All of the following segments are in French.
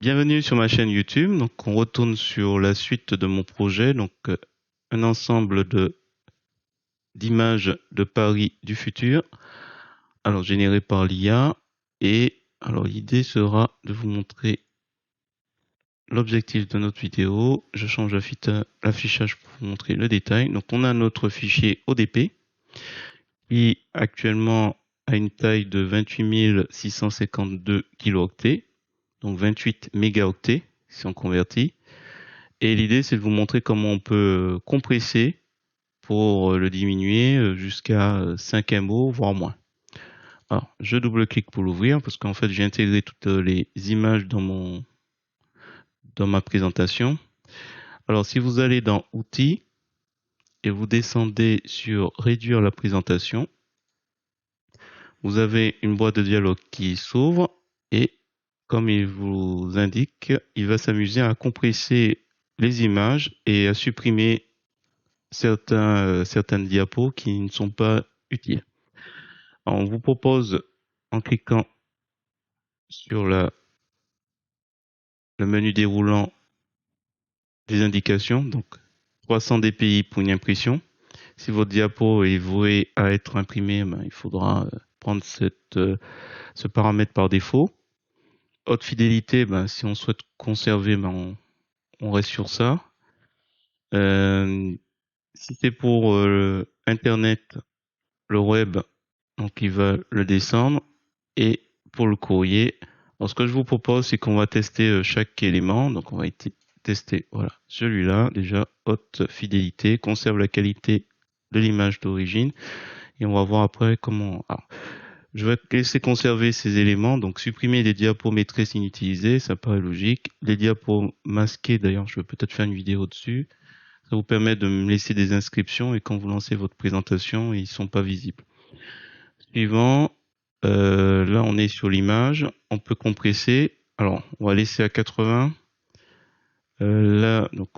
Bienvenue sur ma chaîne YouTube. Donc, on retourne sur la suite de mon projet. Donc, un ensemble d'images de Paris du futur. Alors, générées par l'IA. Et alors, l'idée sera de vous montrer l'objectif de notre vidéo. Je change l'affichage pour vous montrer le détail. Donc, on a notre fichier ODP qui actuellement a une taille de 28 652 kilooctets, donc 28 mégaoctets si on convertit. Et l'idée, c'est de vous montrer comment on peut compresser pour le diminuer jusqu'à 5 MO, voire moins. Alors, je double-clique pour l'ouvrir parce qu'en fait, j'ai intégré toutes les images dans ma présentation. Alors, si vous allez dans Outils et vous descendez sur Réduire la présentation, vous avez une boîte de dialogue qui s'ouvre et, comme il vous indique, il va s'amuser à compresser les images et à supprimer certaines diapos qui ne sont pas utiles. Alors, on vous propose, en cliquant sur le menu déroulant, des indications, donc 300 dpi pour une impression. Si votre diapo est vouée à être imprimée, il faudra prendre ce paramètre par défaut. Haute fidélité, si on souhaite conserver, on reste sur ça. Si c'est pour Internet, le web, donc il va le descendre. Et pour le courrier, alors ce que je vous propose, c'est qu'on va tester chaque élément. Donc on va tester, voilà, celui-là, déjà, haute fidélité, conserve la qualité de l'image d'origine. Et on va voir après comment... Alors, je vais laisser conserver ces éléments. Donc supprimer les diapos maîtresses inutilisées, ça paraît logique. Les diapos masqués, d'ailleurs, je vais peut-être faire une vidéo dessus. Ça vous permet de me laisser des inscriptions et quand vous lancez votre présentation, ils sont pas visibles. Suivant, là on est sur l'image, on peut compresser. Alors on va laisser à 80. Là donc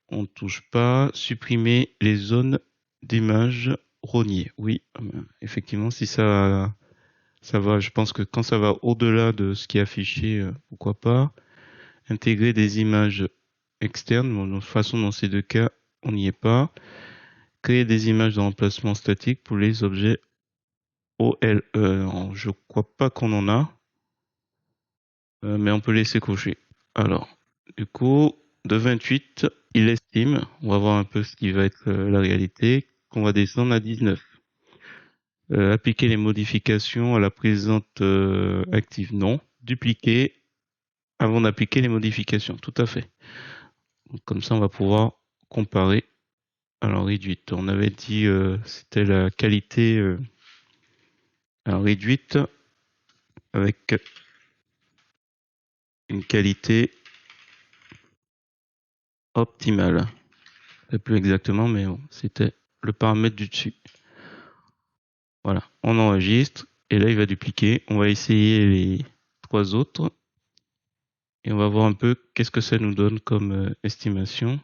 on ne touche pas. Supprimer les zones d'image rognées. Oui, effectivement si ça va. Je pense que quand ça va au-delà de ce qui est affiché, pourquoi pas. Intégrer des images externes. Bon, de toute façon dans ces deux cas on n'y est pas. Créer des images de remplacement statique pour les objets OLE. Alors, je crois pas qu'on en a. Mais on peut laisser cocher. Alors, du coup, de 28, il estime, on va voir un peu ce qui va être la réalité, qu'on va descendre à 19. Appliquer les modifications à la présente active, non. Dupliquer avant d'appliquer les modifications, tout à fait. Donc, comme ça, on va pouvoir comparer. Alors, réduite, on avait dit c'était la qualité alors, réduite avec une qualité optimale. Je sais plus exactement, mais bon, c'était le paramètre du dessus. Voilà, on enregistre et là il va dupliquer. On va essayer les trois autres et on va voir un peu qu'est-ce que ça nous donne comme estimation.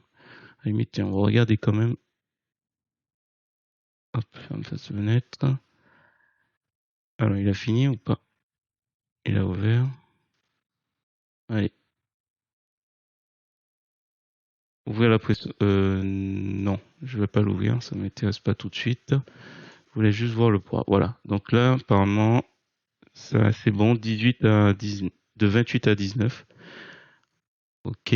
À la limite, tiens, on va regarder quand même. Hop, ferme cette fenêtre. Alors il a fini ou pas? Il a ouvert. Allez. Ouvrir la pression. Non, je vais pas l'ouvrir, ça m'intéresse pas tout de suite. Je voulais juste voir le poids. Voilà. Donc là, apparemment, ça c'est bon. 18 à 10, de 28 à 19. Ok,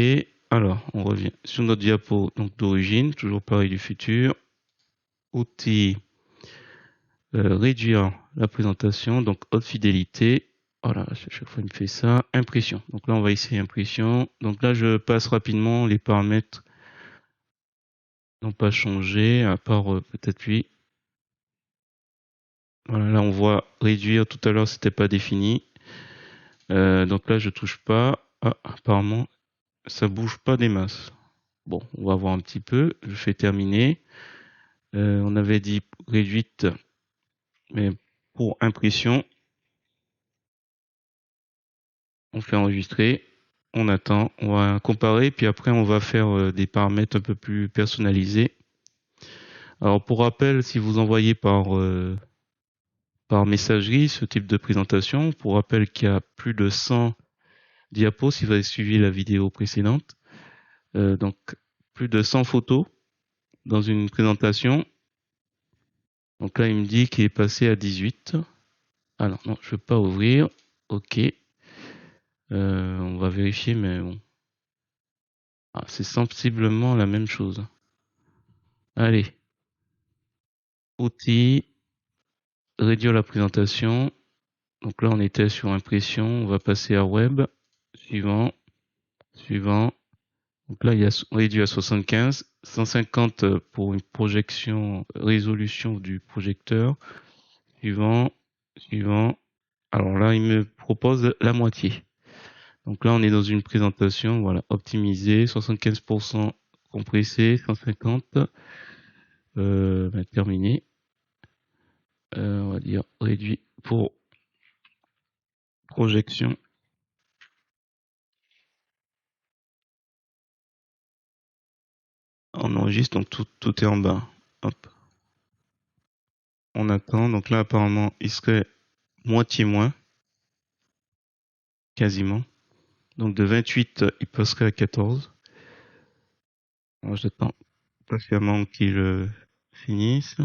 alors on revient sur notre diapo donc d'origine, toujours pareil du futur. Outils, réduire la présentation, donc haute fidélité. Voilà, à chaque fois il me fait ça. Impression. Donc là on va essayer impression. Donc là je passe rapidement, les paramètres n'ont pas changé, à part peut-être lui. Voilà, là on voit réduire, tout à l'heure c'était pas défini. Donc là je touche pas. Ah, apparemment ça bouge pas des masses. Bon, on va voir un petit peu. Je fais terminer. On avait dit réduite, mais pour impression, on fait enregistrer, on attend, on va comparer, puis après on va faire des paramètres un peu plus personnalisés. Alors pour rappel, si vous envoyez par messagerie ce type de présentation, pour rappel qu'il y a plus de 100 diapos si vous avez suivi la vidéo précédente. Donc, plus de 100 photos dans une présentation. Donc là, il me dit qu'il est passé à 18. Ah non, je ne veux pas ouvrir. OK. On va vérifier, mais bon. Ah, c'est sensiblement la même chose. Allez. Outils. Réduire la présentation. Donc là, on était sur impression. On va passer à web. Suivant. Suivant. Donc là, il y a réduit à 75. 150 pour une projection, résolution du projecteur. Suivant. Suivant. Alors là, il me propose la moitié. Donc là, on est dans une présentation, voilà, optimisée, 75% compressé, 150, terminé. On va dire réduit pour projection. On enregistre, donc tout est en bas. Hop. On attend, donc là, apparemment, il serait moitié moins, quasiment. Donc de 28, il passerait à 14. Alors j'attends patiemment qu'il finisse.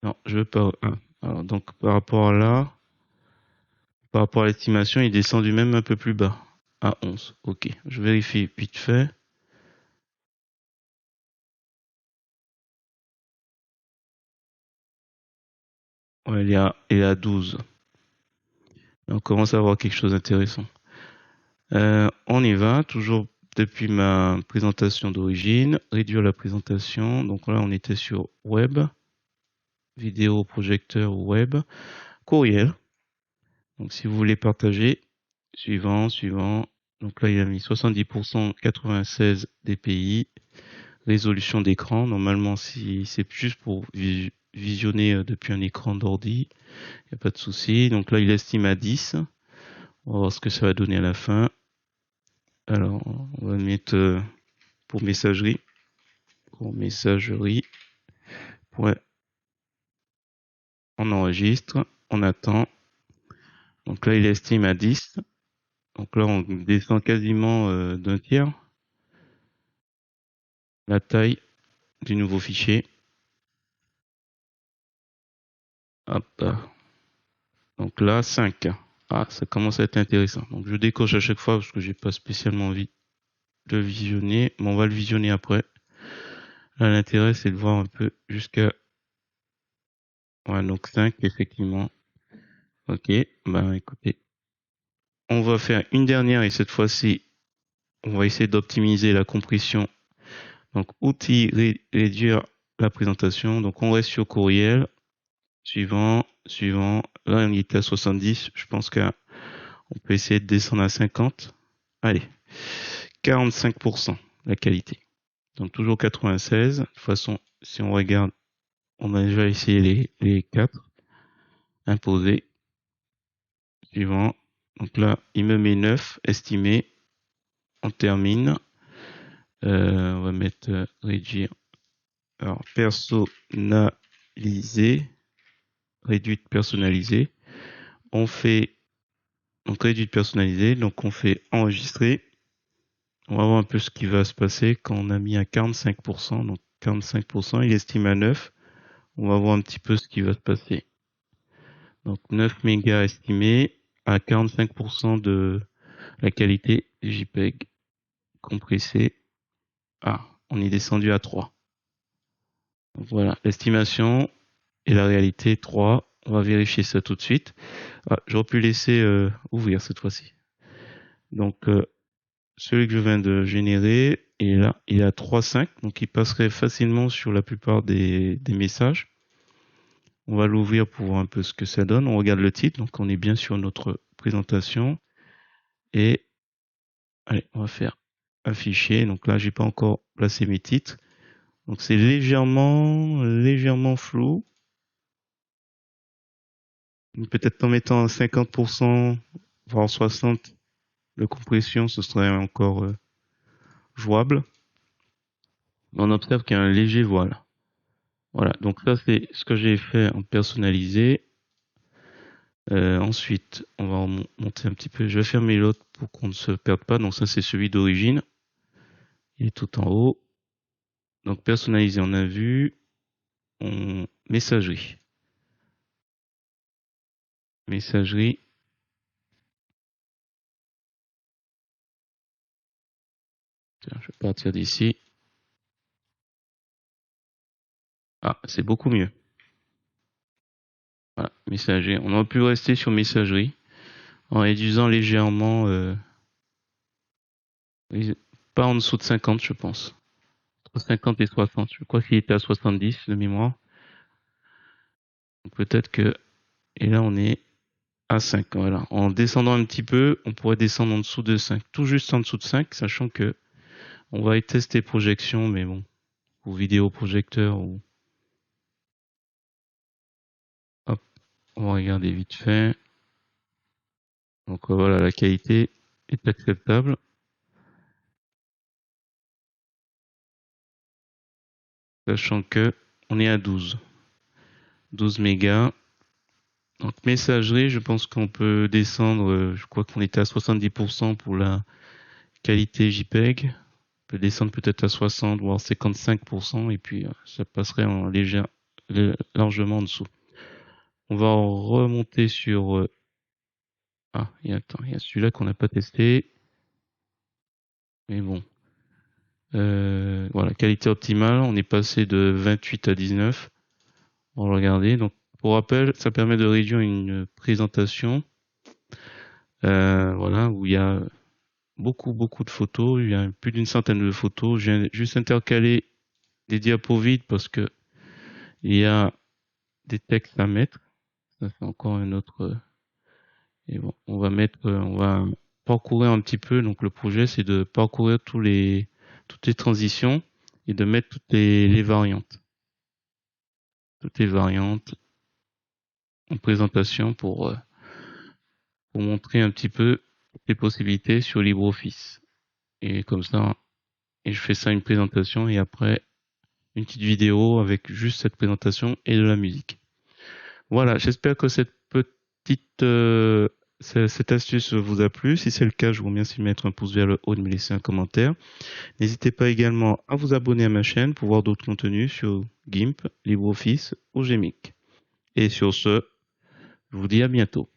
Non, je veux pas. Alors donc par rapport à l'estimation, il est descendu même un peu plus bas, à 11. Ok, je vérifie vite fait. Ouais, il est à 12. On commence à avoir quelque chose d'intéressant. On y va, toujours depuis ma présentation d'origine. Réduire la présentation. Donc là, on était sur web, vidéo, projecteur, web, courriel. Donc si vous voulez partager, suivant, suivant. Donc là, il a mis 70%, 96 dpi. Résolution d'écran. Normalement, si c'est juste pour visionner depuis un écran d'ordi, il n'y a pas de souci. Donc là, il estime à 10. On va voir ce que ça va donner à la fin. Alors, on va mettre pour messagerie. Pour messagerie. Ouais. On enregistre. On attend. Donc là, il estime à 10. Donc là, on descend quasiment d'un tiers la taille du nouveau fichier. Hop. Donc là, 5. Ah, ça commence à être intéressant. Donc je décoche à chaque fois parce que j'ai pas spécialement envie de le visionner. Mais on va le visionner après. Là, l'intérêt, c'est de voir un peu jusqu'à... Ouais, donc 5, effectivement. Ok, bah écoutez. On va faire une dernière et cette fois-ci, on va essayer d'optimiser la compression. Donc, outil, réduire la présentation. Donc, on reste sur courriel. Suivant, suivant. Là, on était à 70. Je pense qu'on peut essayer de descendre à 50. Allez, 45% la qualité. Donc, toujours 96. De toute façon, si on regarde, on a déjà essayé les 4. Imposé. Suivant. Donc là, il me met 9, estimé. On termine. On va mettre réduire. Alors, personnaliser. Réduite personnalisée. On fait donc réduite personnalisée. Donc on fait enregistrer. On va voir un peu ce qui va se passer quand on a mis à 45%. Donc 45%, il estime à 9. On va voir un petit peu ce qui va se passer. Donc 9 mégas estimé à 45% de la qualité JPEG compressée. Ah, on est descendu à 3. Donc voilà, l'estimation et la réalité 3. On va vérifier ça tout de suite. Ah, j'aurais pu laisser ouvrir cette fois-ci. Donc celui que je viens de générer, et là, il est à 3.5, donc il passerait facilement sur la plupart des messages. On va l'ouvrir pour voir un peu ce que ça donne. On regarde le titre, donc on est bien sur notre présentation. Et allez, on va faire afficher. Donc là, j'ai pas encore placé mes titres. Donc c'est légèrement flou. Peut-être en mettant 50%, voire 60% de compression, ce serait encore jouable. On observe qu'il y a un léger voile. Voilà, donc ça c'est ce que j'ai fait en personnalisé. Ensuite, on va monter un petit peu. Je vais fermer l'autre pour qu'on ne se perde pas. Donc ça c'est celui d'origine. Il est tout en haut. Donc personnalisé, on a vu. Messagerie. Messagerie. Tiens, je vais partir d'ici. Ah, c'est beaucoup mieux. Voilà, messagerie. On aurait pu rester sur messagerie en réduisant légèrement, pas en dessous de 50, je pense. Entre 50 et 60. Je crois qu'il était à 70 de mémoire. Donc peut-être que, et là on est à 5. Voilà. En descendant un petit peu, on pourrait descendre en dessous de 5. Tout juste en dessous de 5, sachant que on va y tester projection, mais bon, ou vidéo projecteur, ou hop, on va regarder vite fait. Donc voilà, la qualité est acceptable. Sachant que on est à 12. 12 mégas. Donc messagerie, je pense qu'on peut descendre, je crois qu'on était à 70% pour la qualité JPEG. On peut descendre peut-être à 60 voire 55% et puis ça passerait en largement en dessous. On va remonter sur il y a celui-là qu'on n'a pas testé. Mais bon. Voilà, qualité optimale, on est passé de 28 à 19. On va regarder. Donc pour rappel, ça permet de réduire une présentation voilà, où il y a beaucoup de photos. Il y a plus d'une centaine de photos. J'ai juste intercalé des diapos vides parce que il y a des textes à mettre. Ça c'est encore un autre. Et bon, on va parcourir un petit peu. Donc le projet c'est de parcourir toutes les transitions et de mettre toutes les variantes en présentation pour montrer un petit peu les possibilités sur LibreOffice. Et comme ça, et je fais ça une présentation et après une petite vidéo avec juste cette présentation et de la musique. Voilà, j'espère que cette astuce vous a plu. Si c'est le cas, je vous remercie de mettre un pouce vers le haut et de me laisser un commentaire. N'hésitez pas également à vous abonner à ma chaîne pour voir d'autres contenus sur GIMP, LibreOffice ou Gmic. Et sur ce, je vous dis à bientôt.